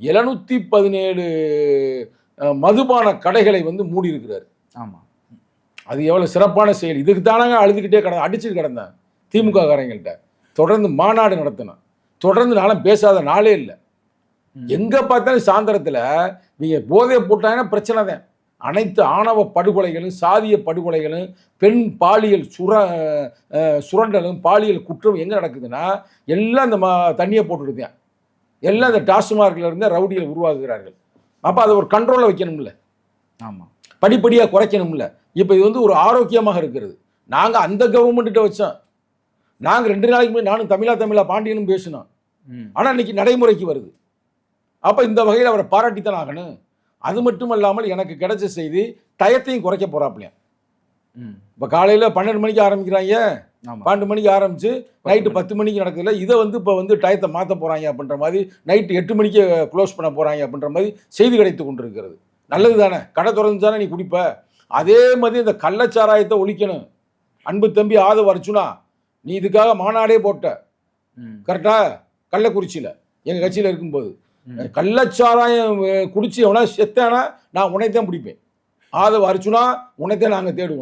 717 மதுபான கடைகளை வந்து மூடி இருக்கிறார். ஆமா. அது எவ்வளவு சிறப்பான செயல். இதுக்கு தானங்க அழுதுகிட்டே அடிச்சுட்டு கிடந்தேன் திமுக காரங்கள்ட்ட. தொடர்ந்து மாநாடு நடத்தினேன். தொடர்ந்து நானும் பேசாத நாளே இல்லை. எங்க பார்த்தாலும் சாயந்தரத்தில் நீங்க போதை போட்டாங்கன்னா பிரச்சனை தான். அனைத்து ஆணவ படுகொலைகளும், சாதிய படுகொலைகளும், பெண் பாலியல் சுரண்டலும், பாலியல் குற்றம் எங்க நடக்குதுன்னா எல்லாம் இந்த தண்ணியை போட்டுடுதேன். எல்லாம் இந்த டாஸ்மார்க்ல இருந்து ரவுடிகள் உருவாக்குகிறார்கள். அப்போ அதை ஒரு கண்ட்ரோலில் வைக்கணும்ல. ஆமாம். படிப்படியாக குறைக்கணும்ல. இப்போ இது வந்து ஒரு ஆரோக்கியமாக இருக்கிறது. நாங்கள் அந்த கவர்மெண்ட்டிட்ட வச்சோம். நாங்கள் 2 நாளைக்கு முன்னாடி நானும் தமிழா பாண்டியனும் பேசினோம். ஆனால் இன்னைக்கு நடைமுறைக்கு வருது. அப்போ இந்த வகையில் அவரை பாராட்டித்தான் ஆகணும். அது மட்டும் இல்லாமல் எனக்கு கிடைச்ச செய்தி டயத்தையும் குறைக்க போகிறாப்லையா. இப்போ காலையில் 12 மணிக்கு ஆரம்பிக்கிறாங்க, 12 மணிக்கு ஆரம்பித்து நைட்டு 10 மணிக்கு நடக்குதுல்ல. இதை வந்து இப்போ வந்து டயத்தை மாற்ற போகிறாங்க அப்படின்ற மாதிரி, நைட்டு 8 மணிக்கு க்ளோஸ் பண்ண போகிறாங்க அப்படின்ற மாதிரி செய்தி கிடைத்து கொண்டிருக்கிறது. நல்லது தானே, கடை திறந்து தானே நீ குடிப்ப. அதே மாதிரி இந்த கள்ளச்சாராயத்தை ஒழிக்கணும். அன்பு தம்பி ஆதவ அர்ஜுனா, நீ இதுக்காக மாநாடே போட்ட கரெக்டா? கள்ளக்குறிச்சியில் எங்கள் கட்சியில் இருக்கும்போது கள்ளச்சாராயம் குடிச்சு எவனா செத்தானா நான் உன்னைத்தான் பிடிப்பேன். ஆதவ அர்ஜுனா, உன்னைத்தான் நாங்கள் தேடுவோம்.